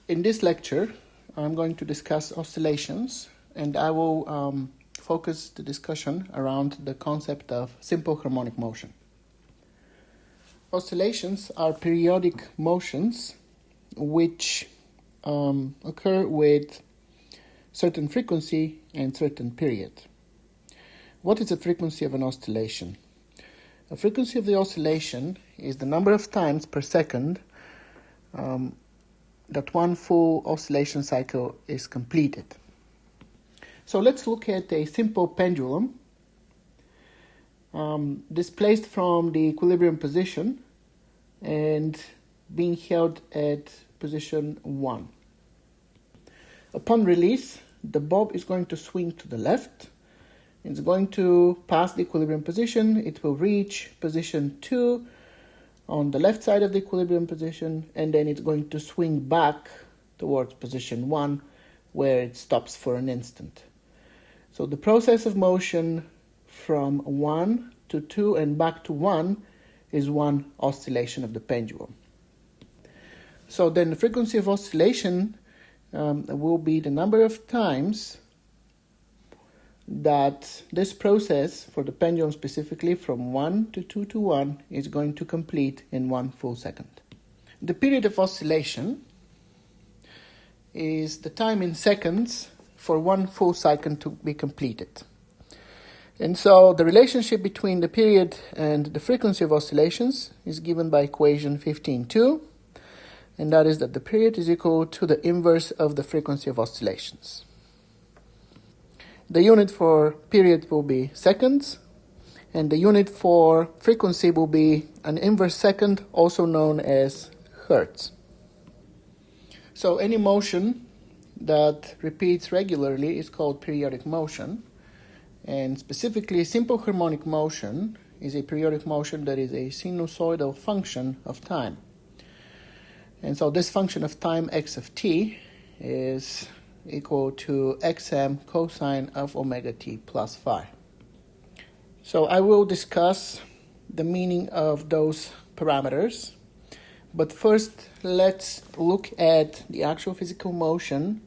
In this lecture, I'm going to discuss oscillations, and I will focus the discussion around the concept of simple harmonic motion. Oscillations are periodic motions which occur with certain frequency and certain period. What is the frequency of an oscillation? The frequency of the oscillation is the number of times per second that one full oscillation cycle is completed. So let's look at a simple pendulum displaced from the equilibrium position and being held at position 1. Upon release, the bob is going to swing to the left. It's going to pass the equilibrium position. It will reach position 2 on the left side of the equilibrium position, and then it's going to swing back towards position 1, where it stops for an instant. So the process of motion from 1 to 2 and back to 1 is one oscillation of the pendulum. So then the frequency of oscillation will be the number of times that this process, for the pendulum specifically, from 1 to 2 to 1, is going to complete in 1 full second. The period of oscillation is the time in seconds for 1 full second to be completed. And so the relationship between the period and the frequency of oscillations is given by equation 15.2, and that is that the period is equal to the inverse of the frequency of oscillations. The unit for period will be seconds, and the unit for frequency will be an inverse second, also known as hertz. So any motion that repeats regularly is called periodic motion, and specifically simple harmonic motion is a periodic motion that is a sinusoidal function of time. And so this function of time, x of t, is equal to xm cosine of omega t plus phi. So I will discuss the meaning of those parameters, but first let's look at the actual physical motion,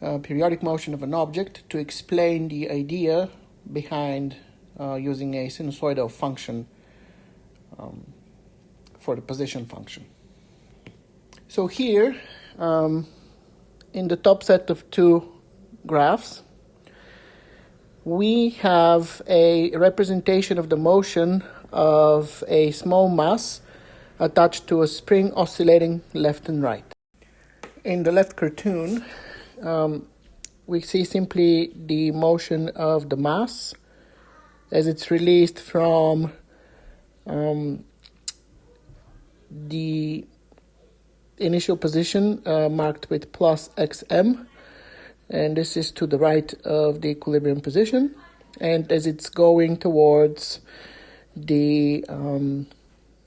periodic motion of an object, to explain the idea behind using a sinusoidal function for the position function. So here, in the top set of two graphs, we have a representation of the motion of a small mass attached to a spring oscillating left and right. In the left cartoon, we see simply the motion of the mass as it's released from the initial position marked with plus xm, and this is to the right of the equilibrium position, and as it's going towards the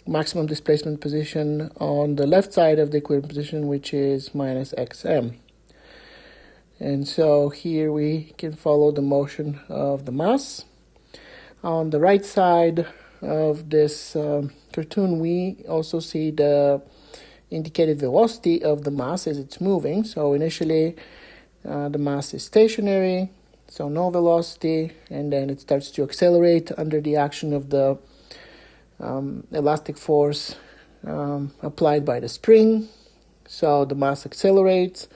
maximum displacement position on the left side of the equilibrium position, which is minus xm. And so here we can follow the motion of the mass. On the right side of this cartoon, we also see the indicated velocity of the mass as it's moving. So initially the mass is stationary, so no velocity, and then it starts to accelerate under the action of the elastic force applied by the spring. So the mass accelerates,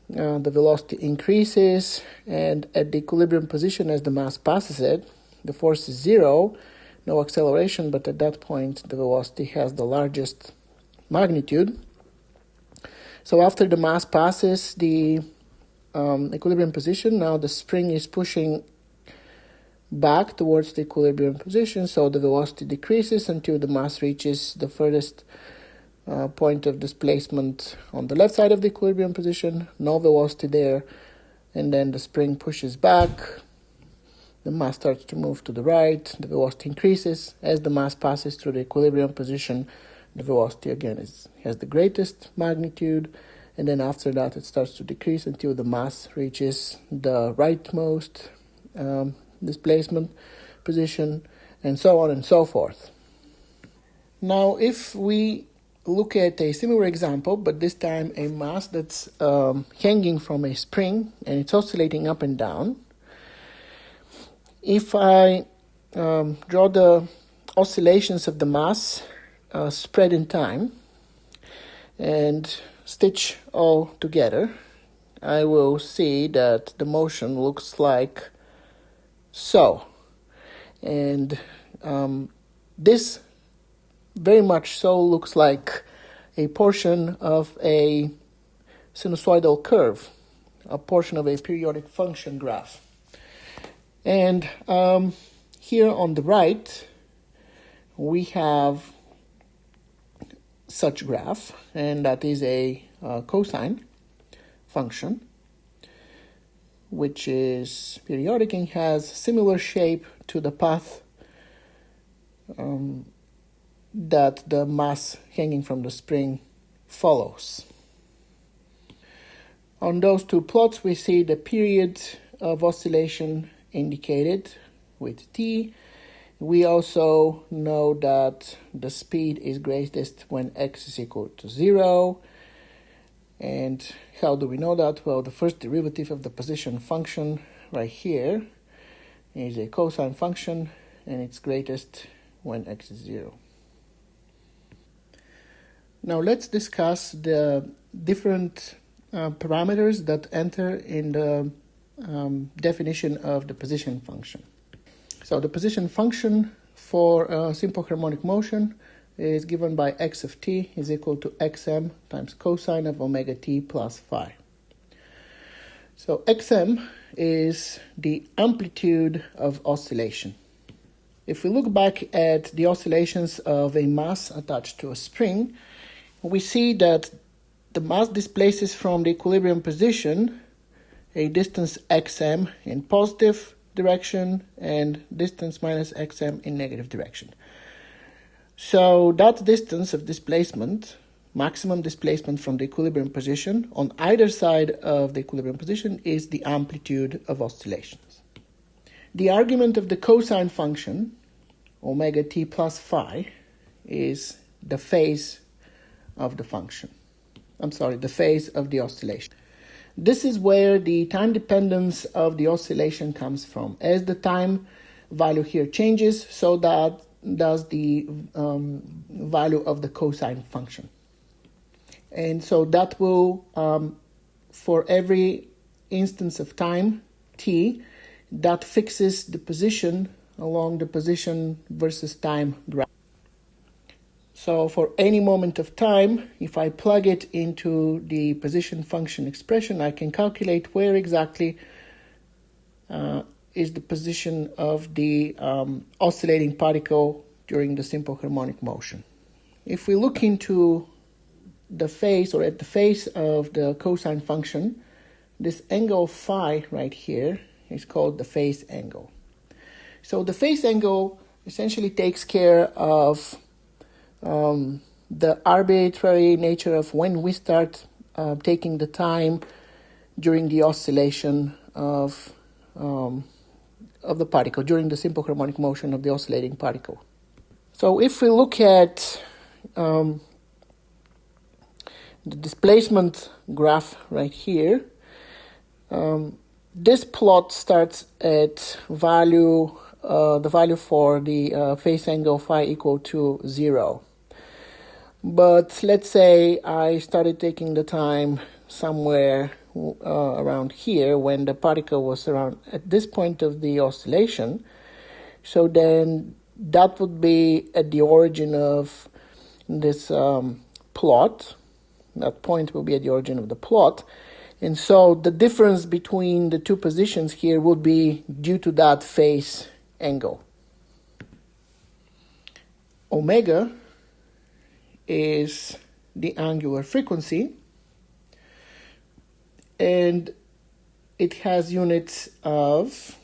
the velocity increases, and at the equilibrium position as the mass passes it, the force is 0, no acceleration, but at that point the velocity has the largest magnitude. So after the mass passes the equilibrium position, now the spring is pushing back towards the equilibrium position, so the velocity decreases until the mass reaches the furthest point of displacement on the left side of the equilibrium position, no velocity there, and then the spring pushes back, the mass starts to move to the right, the velocity increases. As the mass passes through the equilibrium position, the velocity again has the greatest magnitude, and then after that it starts to decrease until the mass reaches the rightmost displacement position, and so on and so forth. Now, if we look at a similar example, but this time a mass that's hanging from a spring and it's oscillating up and down. If I draw the oscillations of the mass spread in time and stitch all together, I will see that the motion looks like so. And this very much so looks like a portion of a sinusoidal curve, a portion of a periodic function graph. And here on the right, we have such graph, and that is a cosine function, which is periodic and has similar shape to the path that the mass hanging from the spring follows. On those two plots, we see the period of oscillation indicated with t. We also know that the speed is greatest when x is equal to 0. And how do we know that? Well, the first derivative of the position function right here is a cosine function, and it's greatest when x is 0. Now let's discuss the different parameters that enter in the definition of the position function. So the position function for simple harmonic motion is given by x of t is equal to xm times cosine of omega t plus phi. So xm is the amplitude of oscillation. If we look back at the oscillations of a mass attached to a spring, we see that the mass displaces from the equilibrium position a distance xm in positive direction and distance minus xm in negative direction. So that distance of displacement, maximum displacement from the equilibrium position on either side of the equilibrium position, is the amplitude of oscillations. The argument of the cosine function, omega t plus phi, is the phase of the function. The phase of the oscillation. This is where the time dependence of the oscillation comes from. As the time value here changes, so that does the value of the cosine function. And so that will, for every instance of time, t, that fixes the position along the position versus time graph. So for any moment of time, if I plug it into the position function expression, I can calculate where exactly is the position of the oscillating particle during the simple harmonic motion. If we look into the phase, or at the phase of the cosine function, this angle phi right here is called the phase angle. So the phase angle essentially takes care of the arbitrary nature of when we start taking the time during the oscillation of the particle, during the simple harmonic motion of the oscillating particle. So if we look at the displacement graph right here, this plot starts at the value for the phase angle phi equal to 0. But let's say I started taking the time somewhere around here when the particle was around at this point of the oscillation. So then that would be at the origin of this plot. That point will be at the origin of the plot. And so the difference between the two positions here would be due to that phase angle. Omega is the angular frequency, and it has units of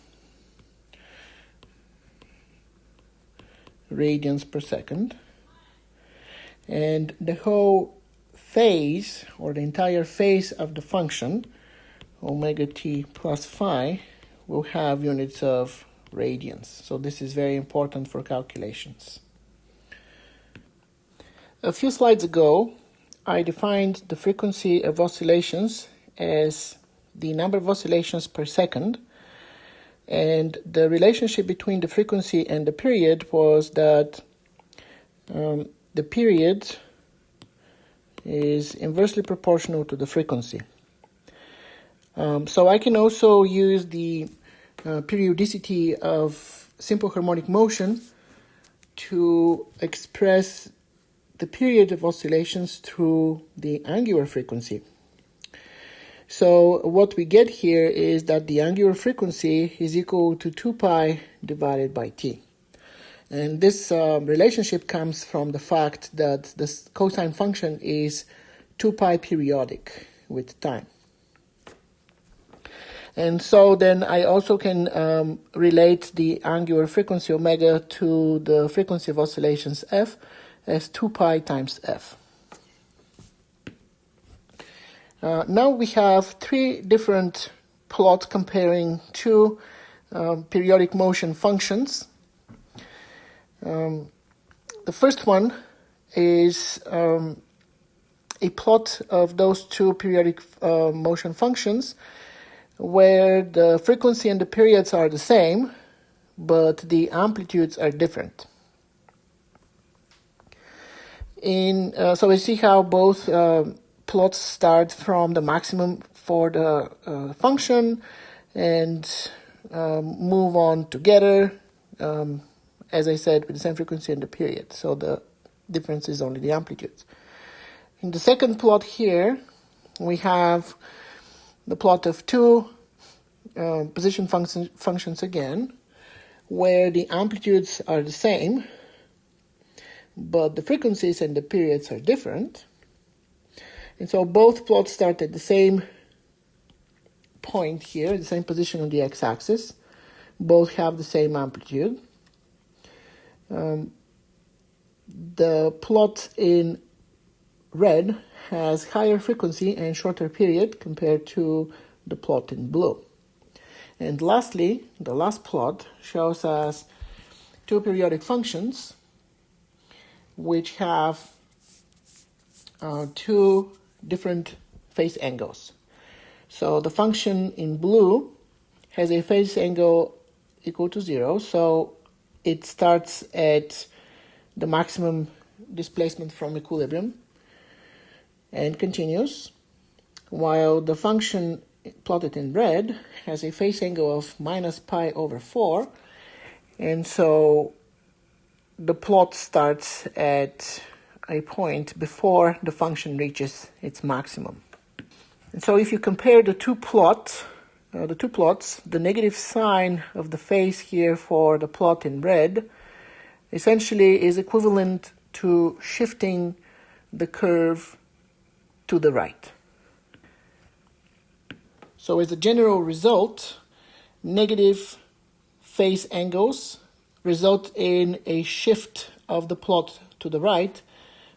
radians per second, and the whole phase, or the entire phase of the function, omega t plus phi, will have units of radians. So this is very important for calculations. A few slides ago, I defined the frequency of oscillations as the number of oscillations per second, and the relationship between the frequency and the period was that the period is inversely proportional to the frequency. So I can also use the periodicity of simple harmonic motion to express the period of oscillations through the angular frequency. So what we get here is that the angular frequency is equal to 2 pi divided by t. And this relationship comes from the fact that the cosine function is 2 pi periodic with time. And so then I also can relate the angular frequency omega to the frequency of oscillations f as 2 pi times f. Now we have three different plots comparing two periodic motion functions. The first one is a plot of those two periodic motion functions where the frequency and the periods are the same, but the amplitudes are different. So we see how both plots start from the maximum for the function and move on together, as I said, with the same frequency and the period. So the difference is only the amplitudes. In the second plot here, we have the plot of two position functions again, where the amplitudes are the same, but the frequencies and the periods are different. And so both plots start at the same point here, the same position on the x-axis. Both have the same amplitude. The plot in red has higher frequency and shorter period compared to the plot in blue. And lastly, the last plot shows us two periodic functions which have two different phase angles. So the function in blue has a phase angle equal to 0, so it starts at the maximum displacement from equilibrium and continues, while the function plotted in red has a phase angle of minus pi over 4, and so the plot starts at a point before the function reaches its maximum. And so if you compare the two plots, the negative sign of the phase here for the plot in red essentially is equivalent to shifting the curve to the right. So as a general result, negative phase angles result in a shift of the plot to the right,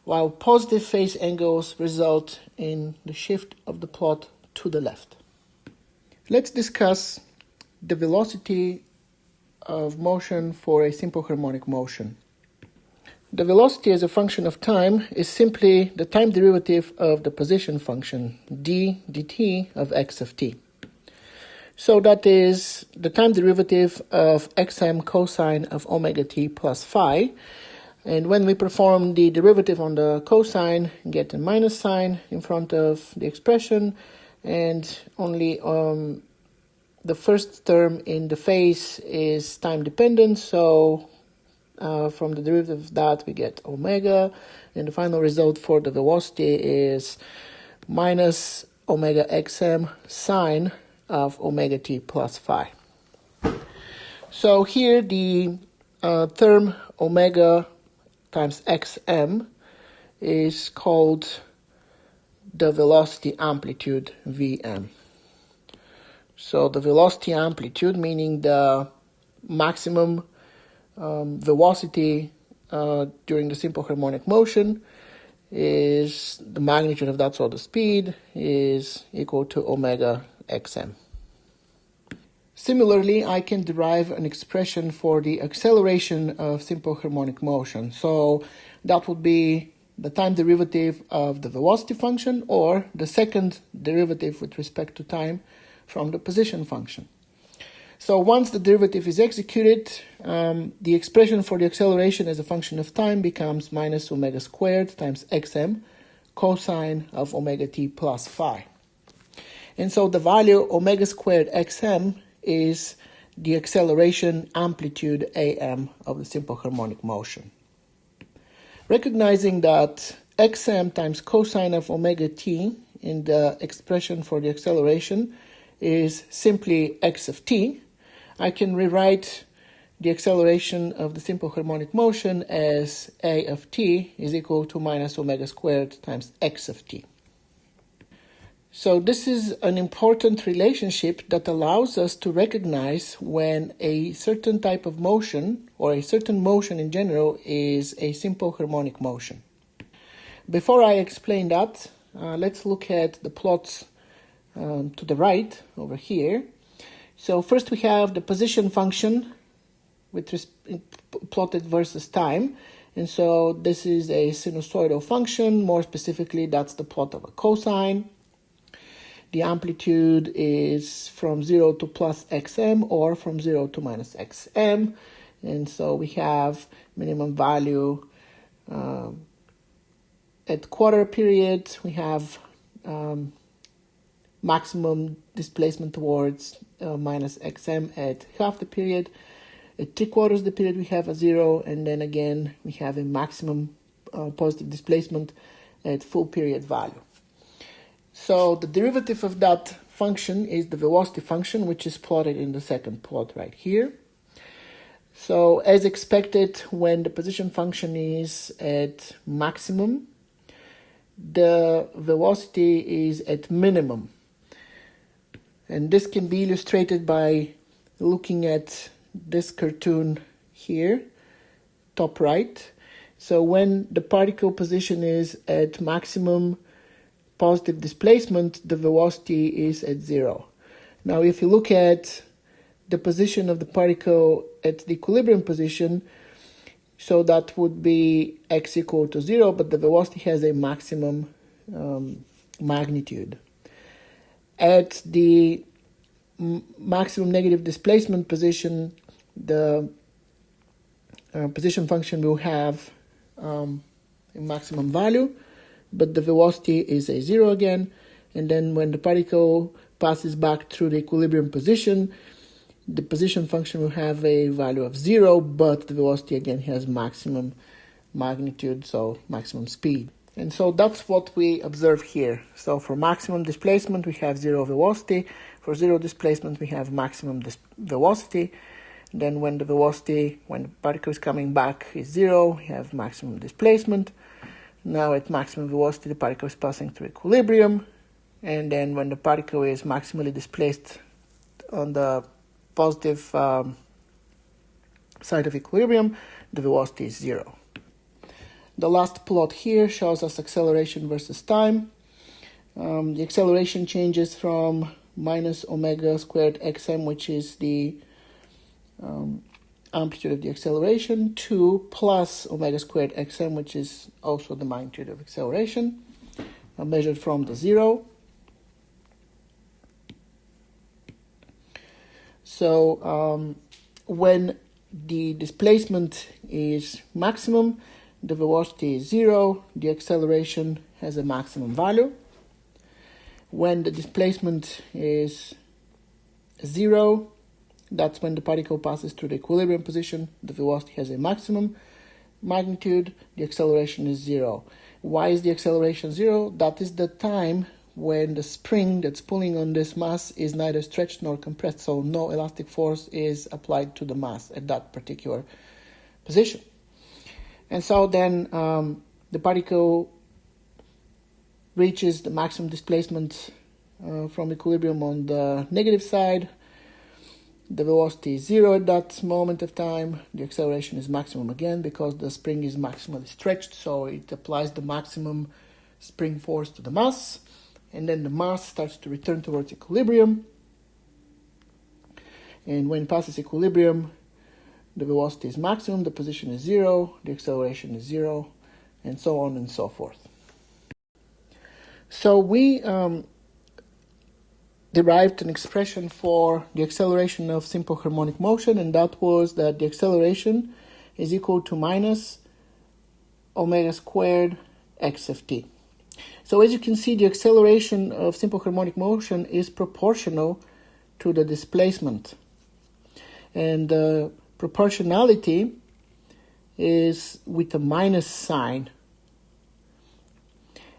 while positive phase angles result in the shift of the plot to the left. Let's discuss the velocity of motion for a simple harmonic motion. The velocity as a function of time is simply the time derivative of the position function d dt of x of t. So that is the time derivative of xm cosine of omega t plus phi. And when we perform the derivative on the cosine, get a minus sign in front of the expression, and only the first term in the phase is time dependent, so from the derivative of that we get omega, and the final result for the velocity is minus omega xm sine of omega t plus phi. So here the term omega times xm is called the velocity amplitude Vm. So the velocity amplitude, meaning the maximum velocity during the simple harmonic motion, is the magnitude of that, so the speed is equal to omega xm. Similarly, I can derive an expression for the acceleration of simple harmonic motion. So that would be the time derivative of the velocity function or the second derivative with respect to time from the position function. So once the derivative is executed, the expression for the acceleration as a function of time becomes minus omega squared times xm cosine of omega t plus phi. And so the value omega squared xm is the acceleration amplitude am of the simple harmonic motion. Recognizing that xm times cosine of omega t in the expression for the acceleration is simply x of t, I can rewrite the acceleration of the simple harmonic motion as a of t is equal to minus omega squared times x of t. So this is an important relationship that allows us to recognize when a certain type of motion or a certain motion in general is a simple harmonic motion. Before I explain that, let's look at the plots to the right over here. So first we have the position function plotted versus time. And so this is a sinusoidal function. More specifically, that's the plot of a cosine. The amplitude is from 0 to plus xm or from 0 to minus xm. And so we have minimum value at quarter period. We have maximum displacement towards minus xm at half the period. At 3/4 the period we have a 0, and then again we have a maximum positive displacement at full period value. So the derivative of that function is the velocity function, which is plotted in the second plot right here. So as expected, when the position function is at maximum, the velocity is at minimum. And this can be illustrated by looking at this cartoon here, top right. So when the particle position is at maximum positive displacement, the velocity is at 0. Now if you look at the position of the particle at the equilibrium position, so that would be x equal to 0, but the velocity has a maximum magnitude. At the maximum negative displacement position, the position function will have a maximum value, but the velocity is a 0 again. And then when the particle passes back through the equilibrium position, the position function will have a value of 0, but the velocity again has maximum magnitude, so maximum speed. And so that's what we observe here. So for maximum displacement, we have 0 velocity. For 0 displacement, we have maximum velocity. Then when the particle is coming back is 0, we have maximum displacement. Now at maximum velocity, the particle is passing through equilibrium. And then when the particle is maximally displaced on the positive side of equilibrium, the velocity is 0. The last plot here shows us acceleration versus time. The acceleration changes from minus omega squared xm, which is the amplitude of the acceleration, to plus omega squared xm, which is also the magnitude of acceleration, measured from the 0. So when the displacement is maximum, the velocity is 0, the acceleration has a maximum value. When the displacement is 0, that's when the particle passes through the equilibrium position, the velocity has a maximum magnitude, the acceleration is 0. Why is the acceleration 0? That is the time when the spring that's pulling on this mass is neither stretched nor compressed, so no elastic force is applied to the mass at that particular position. And so then the particle reaches the maximum displacement from equilibrium on the negative side. The velocity is 0 at that moment of time. The acceleration is maximum again because the spring is maximally stretched, so it applies the maximum spring force to the mass. And then the mass starts to return towards equilibrium. And when it passes equilibrium, the velocity is maximum, the position is 0, the acceleration is 0, and so on and so forth. So we derived an expression for the acceleration of simple harmonic motion, and that was that the acceleration is equal to minus omega squared x of t. So as you can see, the acceleration of simple harmonic motion is proportional to the displacement. And the proportionality is with a minus sign.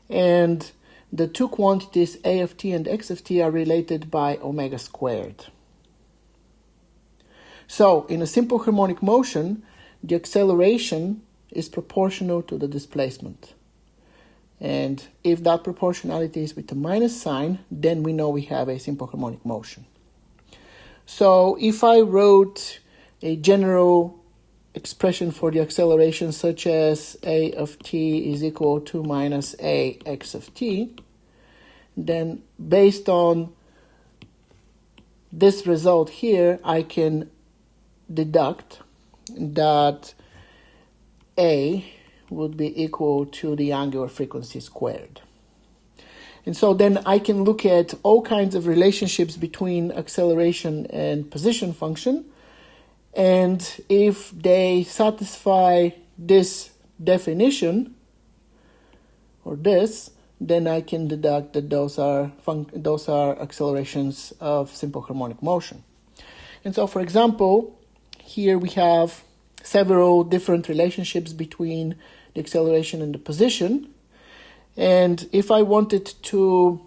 And the two quantities a of t and x of t are related by omega squared. So in a simple harmonic motion, the acceleration is proportional to the displacement. And if that proportionality is with a minus sign, then we know we have a simple harmonic motion. So if I wrote a general expression for the acceleration such as a of t is equal to minus a x of t, then based on this result here, I can deduct that a would be equal to the angular frequency squared. And so then I can look at all kinds of relationships between acceleration and position function, and if they satisfy this definition, or this, then I can deduct that those are accelerations of simple harmonic motion. And so, for example, here we have several different relationships between the acceleration and the position. And if I wanted to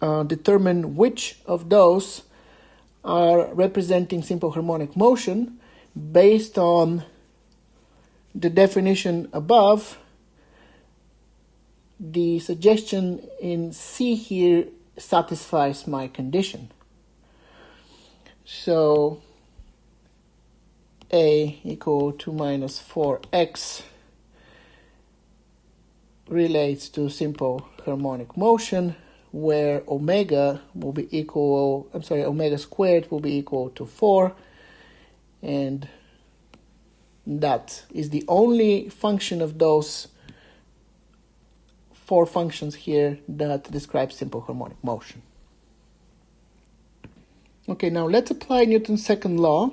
determine which of those are representing simple harmonic motion based on the definition above, the suggestion in C here satisfies my condition. So A equal to minus 4x relates to simple harmonic motion, where omega squared will be equal to 4, and that is the only function of those 4 functions here that describes simple harmonic motion. Okay, now let's apply Newton's second law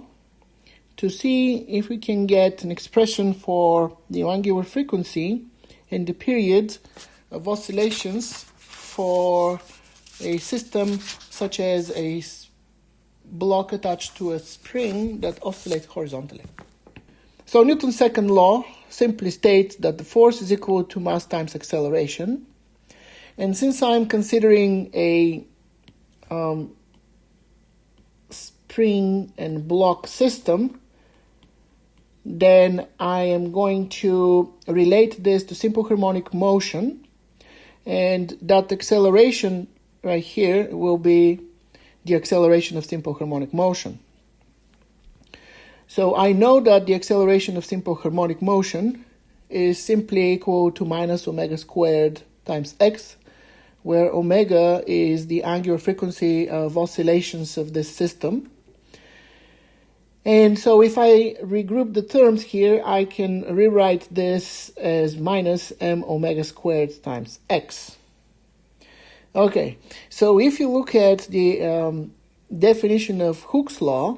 to see if we can get an expression for the angular frequency and the period of oscillations for a system such as a block attached to a spring that oscillates horizontally. So Newton's second law simply states that the force is equal to mass times acceleration. And since I'm considering a spring and block system, then I am going to relate this to simple harmonic motion, and that acceleration right here will be the acceleration of simple harmonic motion. So I know that the acceleration of simple harmonic motion is simply equal to minus omega squared times x, where omega is the angular frequency of oscillations of this system. And so if I regroup the terms here, I can rewrite this as minus m omega squared times x. Okay, so if you look at the definition of Hooke's law,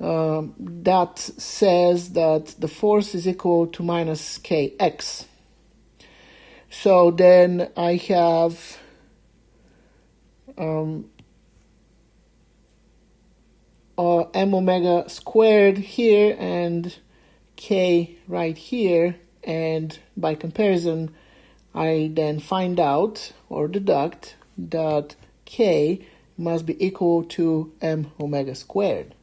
that says that the force is equal to minus kx. So then I have m omega squared here and k right here, and by comparison I then find out or deduct that k must be equal to m omega squared.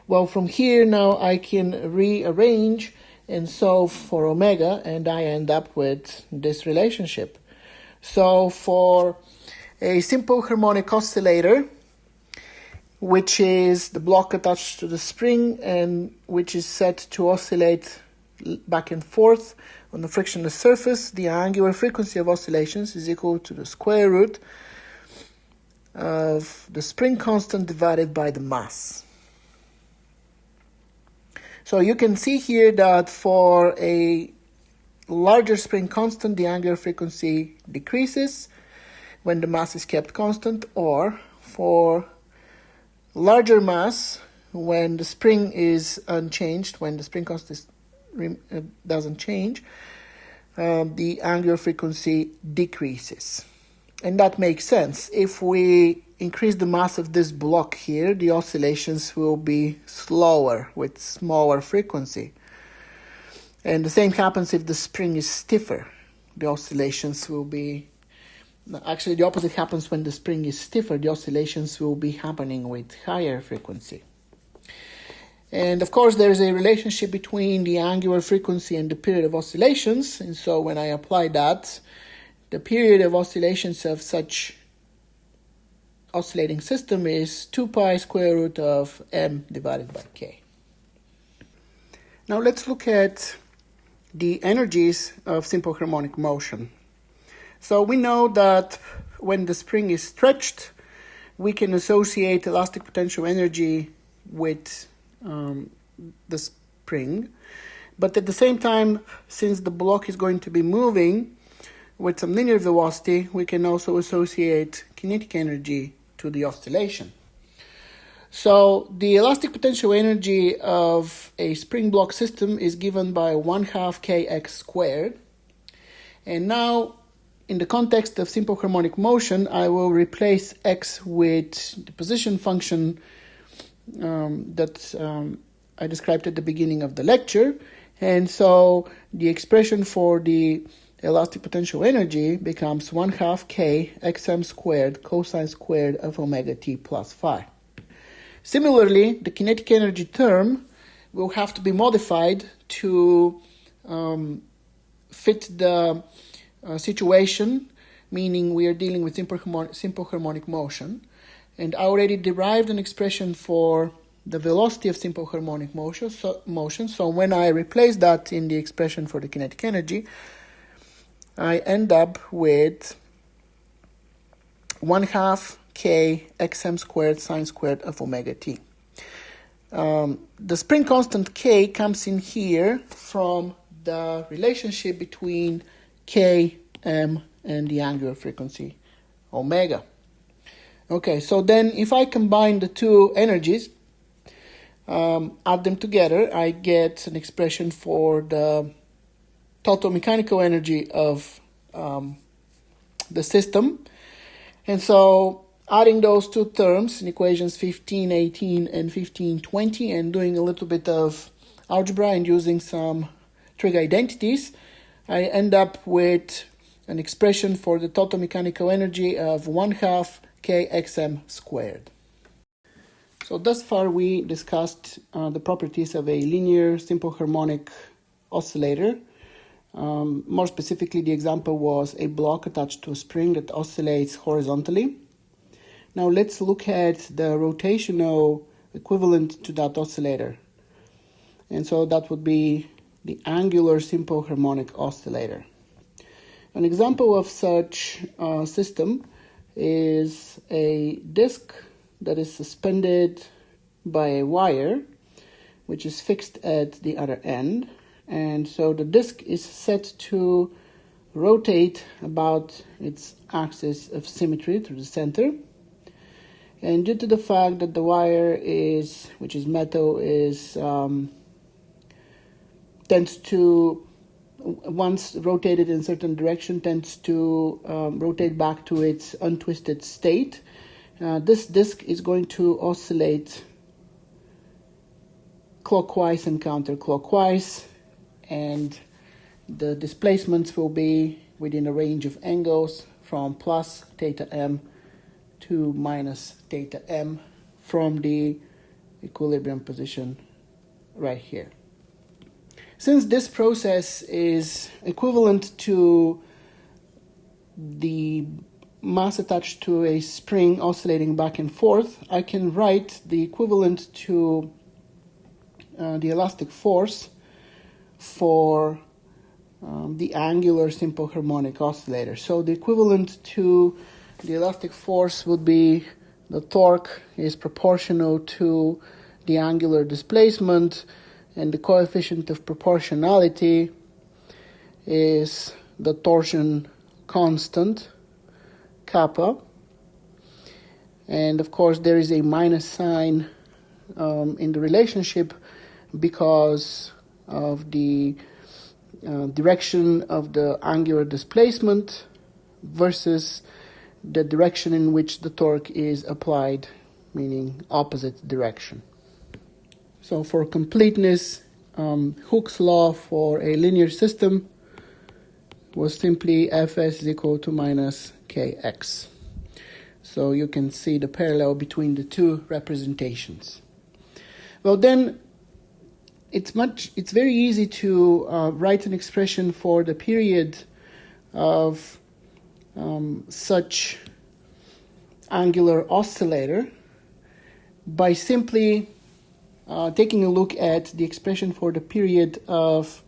Well, from here now I can rearrange and solve for omega, and I end up with this relationship. So for a simple harmonic oscillator, which is the block attached to the spring and which is set to oscillate back and forth on the frictionless surface, the angular frequency of oscillations is equal to the square root of the spring constant divided by the mass. So you can see here that for a larger spring constant, the angular frequency decreases when the mass is kept constant, or for larger mass, when the spring is unchanged, when the spring constant doesn't change, the angular frequency decreases. And that makes sense. If we increase the mass of this block here, the oscillations will be slower with smaller frequency. And the same happens if the spring is stiffer. The oscillations will be... Actually, the opposite happens when the spring is stiffer. The oscillations will be happening with higher frequency. And of course, there's a relationship between the angular frequency and the period of oscillations. And so when I apply that, the period of oscillations of such oscillating system is 2 pi square root of m divided by k. Now let's look at the energies of simple harmonic motion. So we know that when the spring is stretched, we can associate elastic potential energy with the spring. But at the same time, since the block is going to be moving with some linear velocity, we can also associate kinetic energy to the oscillation. So the elastic potential energy of a spring block system is given by 1/2 kx squared. And now, in the context of simple harmonic motion, I will replace x with the position function that I described at the beginning of the lecture. And so the expression for the elastic potential energy becomes 1/2 k xm squared cosine squared of omega t plus phi. Similarly, the kinetic energy term will have to be modified to fit the situation, meaning we are dealing with simple harmonic motion. And I already derived an expression for the velocity of simple harmonic motion. So when I replace that in the expression for the kinetic energy, I end up with 1/2 k xm squared sine squared of omega t. The spring constant k comes in here from the relationship between k, m, and the angular frequency, omega. Okay, so then if I combine the two energies, add them together, I get an expression for the total mechanical energy of the system. And so adding those two terms in equations 1518 and 1520 and doing a little bit of algebra and using some trig identities, I end up with an expression for the total mechanical energy of 1/2 kxm squared. So thus far we discussed the properties of a linear simple harmonic oscillator. More specifically, the example was a block attached to a spring that oscillates horizontally. Now let's look at the rotational equivalent to that oscillator. And so that would be the angular simple harmonic oscillator. An example of such a system is a disc that is suspended by a wire, which is fixed at the other end. And so the disc is set to rotate about its axis of symmetry through the center. And due to the fact that the wire is, which is metal, tends to, once rotated in a certain direction, tends to rotate back to its untwisted state. This disc is going to oscillate clockwise and counterclockwise, and the displacements will be within a range of angles from plus theta m to minus theta m from the equilibrium position right here. Since this process is equivalent to the mass attached to a spring oscillating back and forth, I can write the equivalent to the elastic force for the angular simple harmonic oscillator. So the equivalent to the elastic force would be the torque is proportional to the angular displacement, and the coefficient of proportionality is the torsion constant, kappa. And of course there is a minus sign in the relationship because of the direction of the angular displacement versus the direction in which the torque is applied, meaning opposite direction. So for completeness, Hooke's law for a linear system was simply Fs is equal to minus Kx. So you can see the parallel between the two representations. Well, then it's very easy to write an expression for the period of such angular oscillator by simply taking a look at the expression for the period of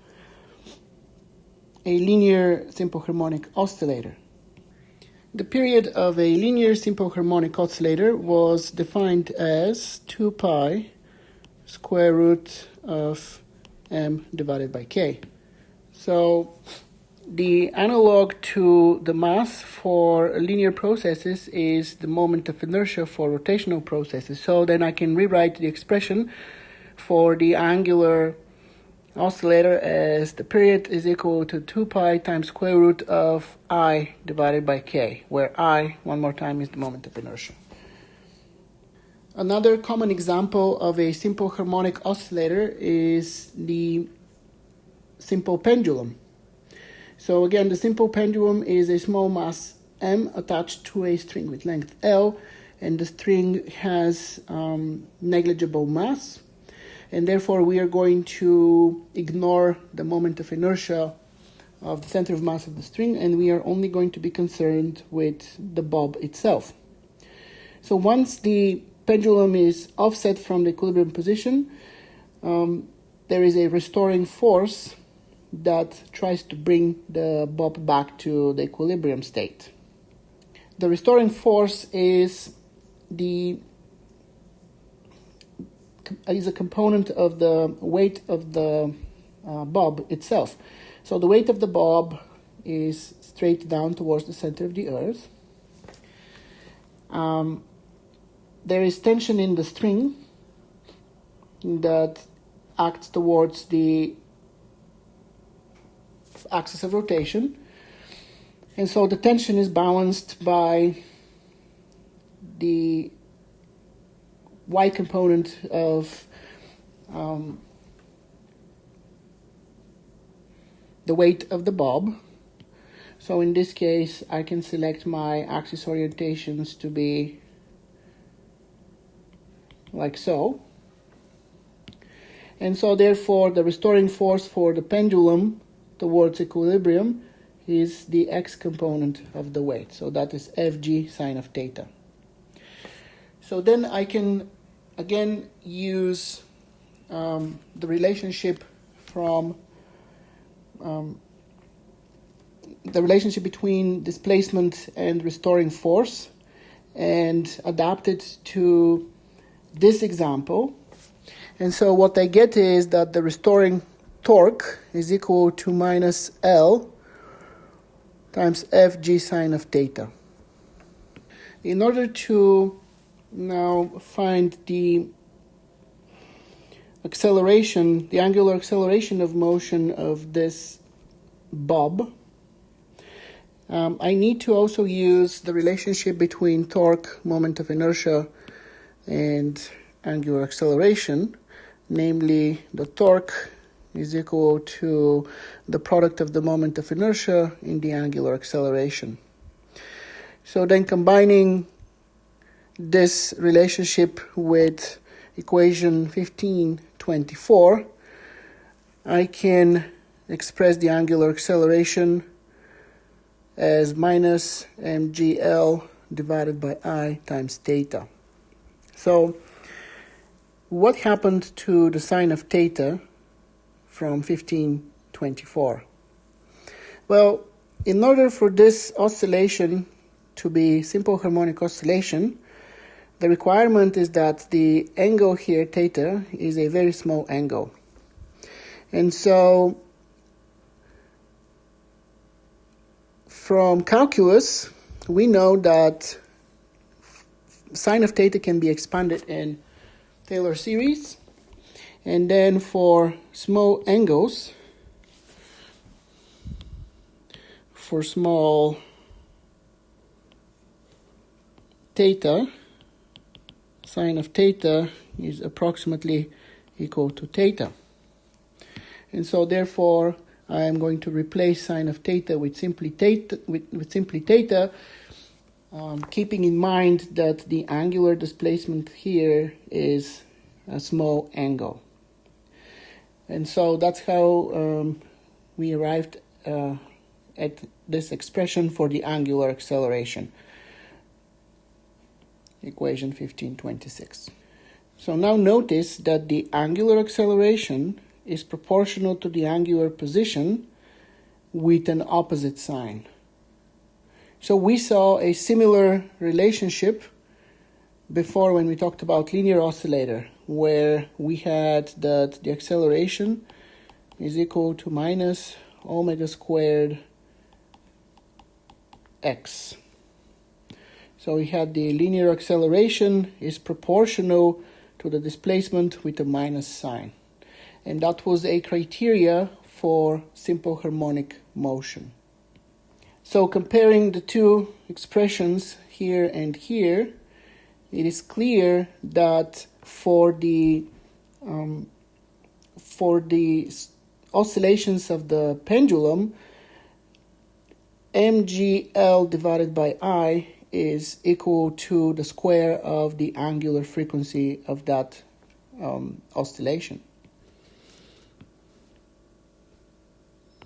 a linear simple harmonic oscillator. The period of a linear simple harmonic oscillator was defined as 2 pi square root of m divided by k. So the analog to the mass for linear processes is the moment of inertia for rotational processes. So then I can rewrite the expression for the angular oscillator as the period is equal to 2 pi times square root of I divided by k, where I, one more time, is the moment of inertia. Another common example of a simple harmonic oscillator is the simple pendulum. So again, the simple pendulum is a small mass m attached to a string with length L, and the string has negligible mass. And therefore we are going to ignore the moment of inertia of the center of mass of the string, and we are only going to be concerned with the bob itself. So once the pendulum is offset from the equilibrium position, there is a restoring force that tries to bring the bob back to the equilibrium state. The restoring force is a component of the weight of the bob itself. So the weight of the bob is straight down towards the center of the earth. There is tension in the string that acts towards the axis of rotation. And so the tension is balanced by the y component of the weight of the bob. So in this case, I can select my axis orientations to be like so. And so therefore the restoring force for the pendulum towards equilibrium is the x component of the weight. So that is Fg sine of theta. So then I can again use the relationship from the relationship between displacement and restoring force and adapt it to this example. And so what I get is that the restoring torque is equal to minus L times Fg sine of theta. In order to now find the acceleration, the angular acceleration of motion of this bob, I need to also use the relationship between torque, moment of inertia, and angular acceleration, namely the torque is equal to the product of the moment of inertia in the angular acceleration. So then combining this relationship with equation 1524, I can express the angular acceleration as minus mgl divided by I times theta. So what happened to the sine of theta from 1524? Well, in order for this oscillation to be simple harmonic oscillation, the requirement is that the angle here, theta, is a very small angle. And so from calculus, we know that sine of theta can be expanded in Taylor series. And then for small angles, for small theta, sine of theta is approximately equal to theta. And so therefore I am going to replace sine of theta with simply theta, keeping in mind that the angular displacement here is a small angle. And so that's how we arrived at this expression for the angular acceleration, equation 1526. So now notice that the angular acceleration is proportional to the angular position with an opposite sign. So we saw a similar relationship before when we talked about linear oscillator, where we had that the acceleration is equal to minus omega squared x. So we had the linear acceleration is proportional to the displacement with a minus sign. And that was a criteria for simple harmonic motion. So comparing the two expressions here and here, it is clear that for the oscillations of the pendulum, mgl divided by I is equal to the square of the angular frequency of that oscillation.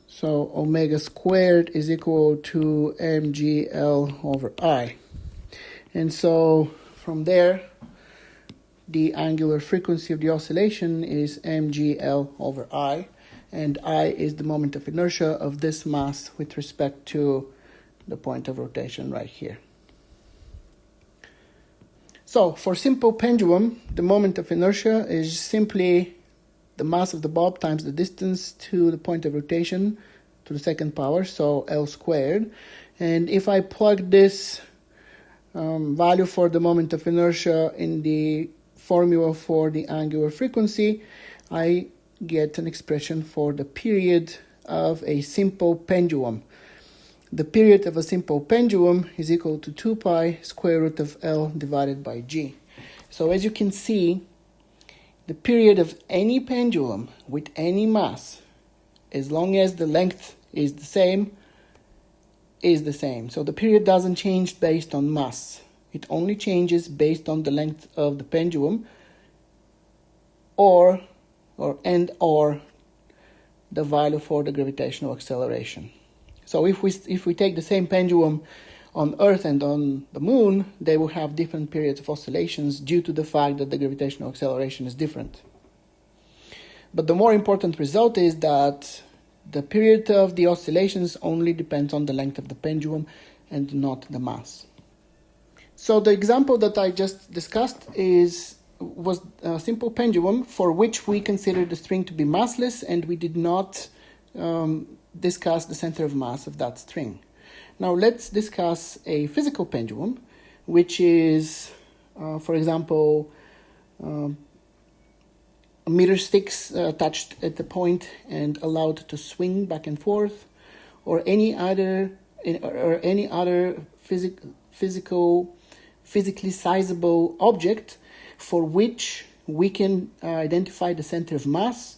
So omega squared is equal to mgl over I. And so from there, the angular frequency of the oscillation is mgl over I, and I is the moment of inertia of this mass with respect to the point of rotation right here. So for simple pendulum, the moment of inertia is simply the mass of the bulb times the distance to the point of rotation to the second power, so L squared. And if I plug this value for the moment of inertia in the formula for the angular frequency, I get an expression for the period of a simple pendulum. The period of a simple pendulum is equal to 2 pi square root of L divided by G. So as you can see, the period of any pendulum with any mass, as long as the length is the same, is the same. So the period doesn't change based on mass. It only changes based on the length of the pendulum or the value for the gravitational acceleration. So if we take the same pendulum on Earth and on the Moon, they will have different periods of oscillations due to the fact that the gravitational acceleration is different. But the more important result is that the period of the oscillations only depends on the length of the pendulum and not the mass. So the example that I just discussed was a simple pendulum for which we considered the string to be massless, and we did not discuss the center of mass of that string. Now let's discuss a physical pendulum, which is, for example, meter sticks attached at the point and allowed to swing back and forth, or any other physically sizable object for which we can identify the center of mass,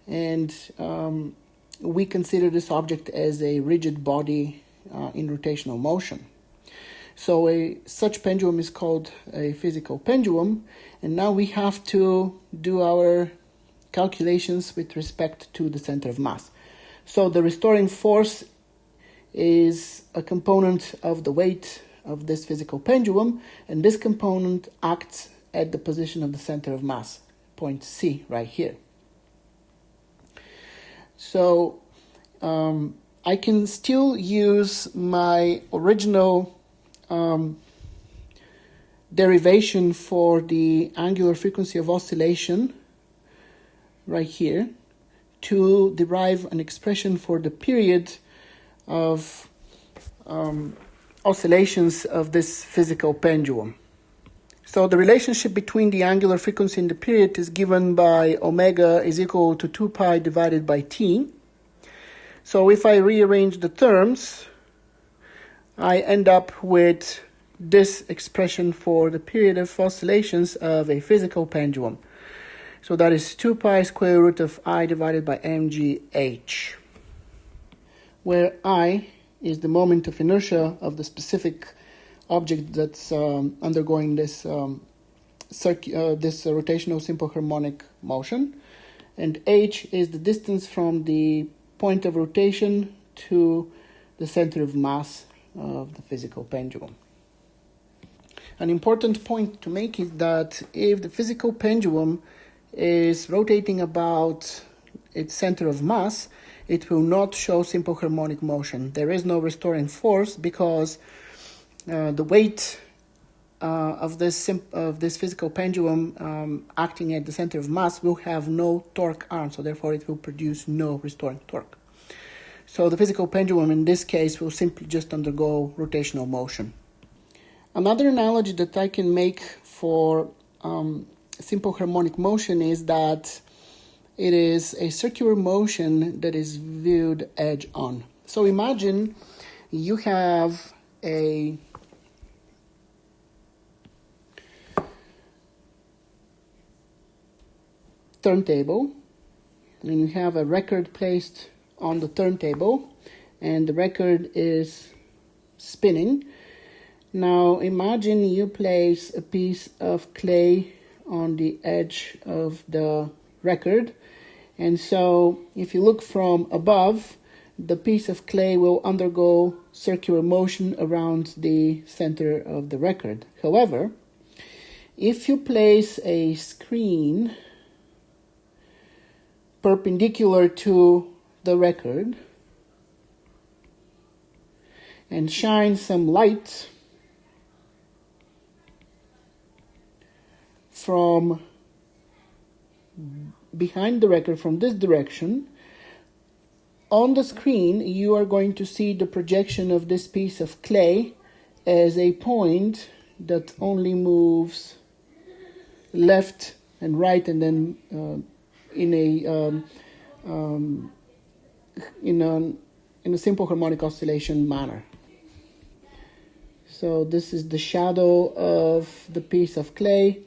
and we consider this object as a rigid body in rotational motion. So such pendulum is called a physical pendulum, and now we have to do our calculations with respect to the center of mass. So the restoring force is a component of the weight of this physical pendulum, and this component acts at the position of the center of mass, point C right here. So I can still use my original derivation for the angular frequency of oscillation right here to derive an expression for the period of oscillations of this physical pendulum. So the relationship between the angular frequency and the period is given by omega is equal to 2 pi divided by t. So if I rearrange the terms, I end up with this expression for the period of oscillations of a physical pendulum. So that is 2 pi square root of I divided by mgh, where I is the moment of inertia of the specific object that's undergoing this rotational simple harmonic motion, and h is the distance from the point of rotation to the center of mass of the physical pendulum. An important point to make is that if the physical pendulum is rotating about its center of mass, it will not show simple harmonic motion. There is no restoring force because the weight of this physical pendulum acting at the center of mass will have no torque arm, so therefore it will produce no restoring torque. So the physical pendulum in this case will simply just undergo rotational motion. Another analogy that I can make for simple harmonic motion is that it is a circular motion that is viewed edge on. So imagine you have a turntable and you have a record placed on the turntable and the record is spinning. Now imagine you place a piece of clay on the edge of the record, and so if you look from above, the piece of clay will undergo circular motion around the center of the record. However, if you place a screen perpendicular to the record and shine some light from behind the record from this direction, on the screen you are going to see the projection of this piece of clay as a point that only moves left and right, and then in a simple harmonic oscillation manner. So this is the shadow of the piece of clay,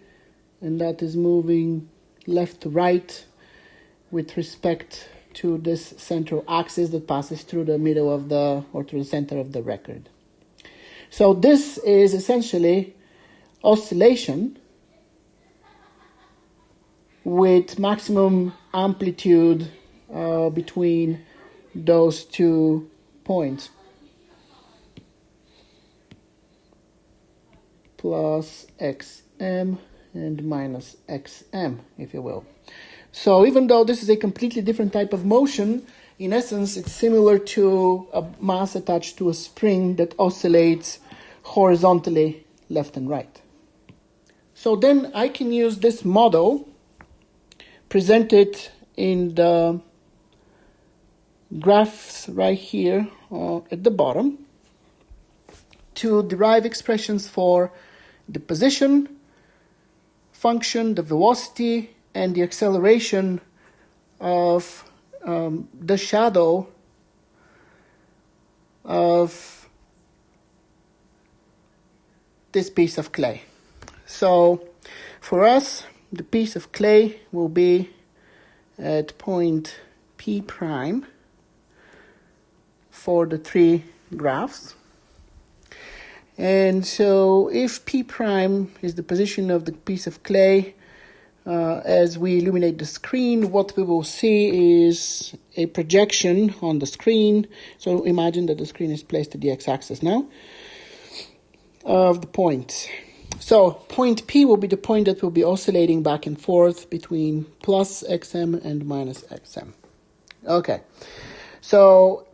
and that is moving left to right with respect to this central axis that passes through the middle of or through the center of the record. So this is essentially oscillation with maximum amplitude between those 2 points, plus xm and minus xm, if you will. So even though this is a completely different type of motion, in essence it's similar to a mass attached to a spring that oscillates horizontally left and right. So then I can use this model presented in the graphs right here at the bottom to derive expressions for the position function, the velocity, and the acceleration of the shadow of this piece of clay. So for us, the piece of clay will be at point P prime for the 3 graphs. And so if P prime is the position of the piece of clay, as we illuminate the screen, what we will see is a projection on the screen. So imagine that the screen is placed at the x-axis now of the point. So point P will be the point that will be oscillating back and forth between plus xm and minus xm. Okay, so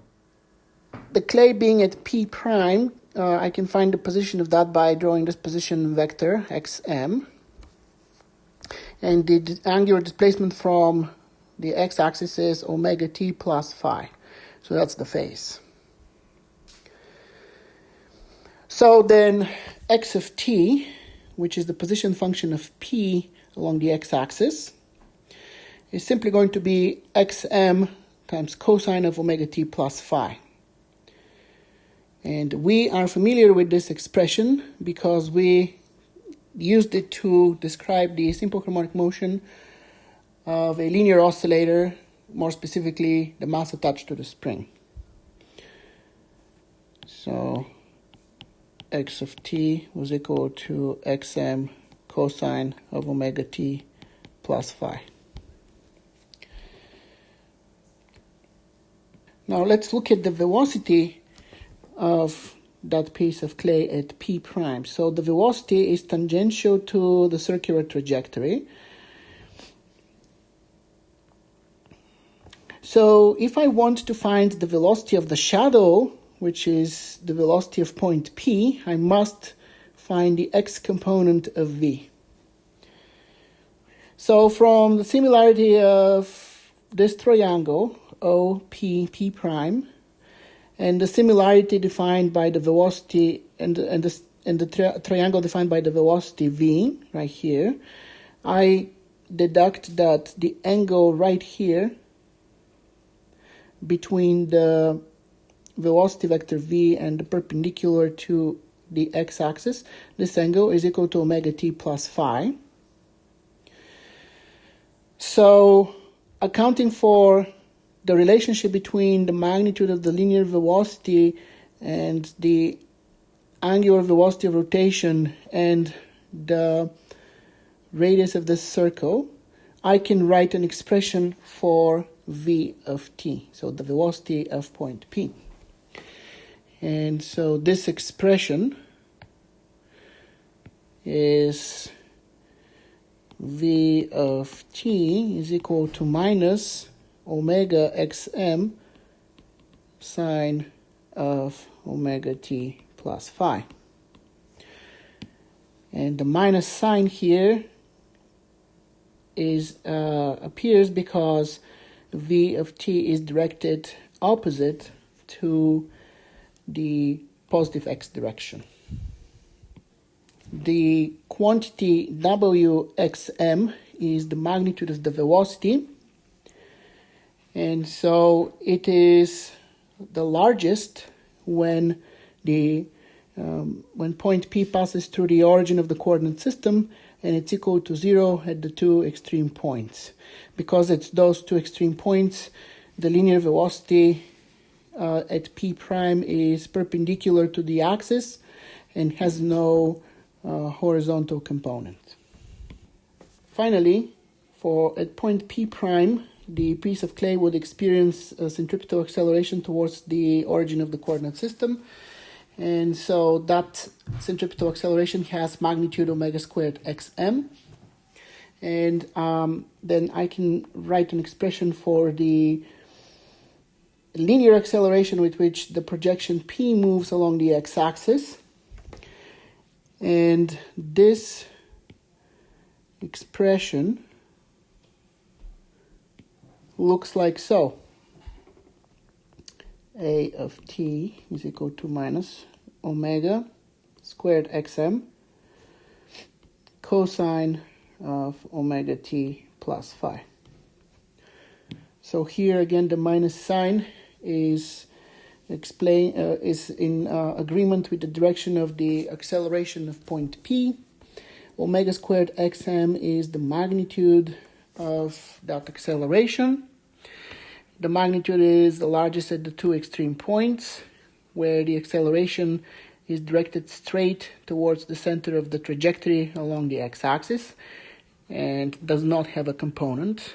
the clay being at P prime, I can find the position of that by drawing this position vector xm, and the angular displacement from the x-axis is omega t plus phi. So that's the phase. So then x of t, which is the position function of p along the x-axis, is simply going to be xm times cosine of omega t plus phi. And we are familiar with this expression because we used it to describe the simple harmonic motion of a linear oscillator, more specifically the mass attached to the spring. So x of t was equal to xm cosine of omega t plus phi. Now let's look at the velocity of that piece of clay at p prime. So the velocity is tangential to the circular trajectory. So if I want to find the velocity of the shadow, which is the velocity of point P, I must find the x component of V. So from the similarity of this triangle, OP prime, and the similarity defined by the velocity and the triangle defined by the velocity V right here, I deduct that the angle right here between the velocity vector V and the perpendicular to the x-axis, this angle is equal to omega t plus phi. So accounting for the relationship between the magnitude of the linear velocity and the angular velocity of rotation and the radius of this circle, I can write an expression for v of t, so the velocity of point P. And so this expression is v of t is equal to minus omega xm sine of omega t plus phi. And the minus sign here is appears because v of t is directed opposite to the positive x direction. The quantity wxm is the magnitude of the velocity, and so it is the largest when point P passes through the origin of the coordinate system, and it's equal to 0 at the two extreme points. Because it's those two extreme points, the linear velocity at P prime is perpendicular to the axis and has no horizontal component. Finally, at point P prime, the piece of clay would experience a centripetal acceleration towards the origin of the coordinate system. And so that centripetal acceleration has magnitude omega squared xm. And then I can write an expression for the linear acceleration with which the projection P moves along the x-axis. And this expression looks like so. A of t is equal to minus omega squared xm cosine of omega t plus phi. So here again the minus sign is in agreement with the direction of the acceleration of point P. Omega squared xm is the magnitude of that acceleration. The magnitude is the largest at the two extreme points, where the acceleration is directed straight towards the center of the trajectory along the x-axis and does not have a component.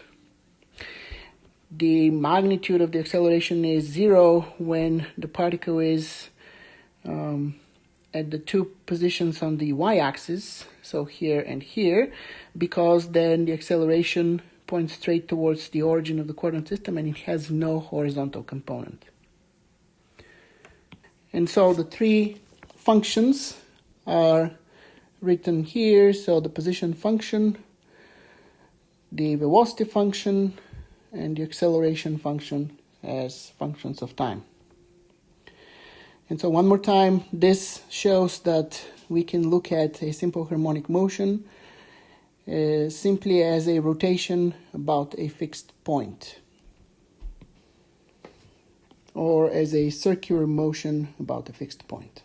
The magnitude of the acceleration is 0 when the particle is at the two positions on the y-axis, so here and here, because then the acceleration points straight towards the origin of the coordinate system and it has no horizontal component. And so the three functions are written here. So the position function, the velocity function, and the acceleration function as functions of time. And so one more time, this shows that we can look at a simple harmonic motion simply as a rotation about a fixed point, or as a circular motion about a fixed point.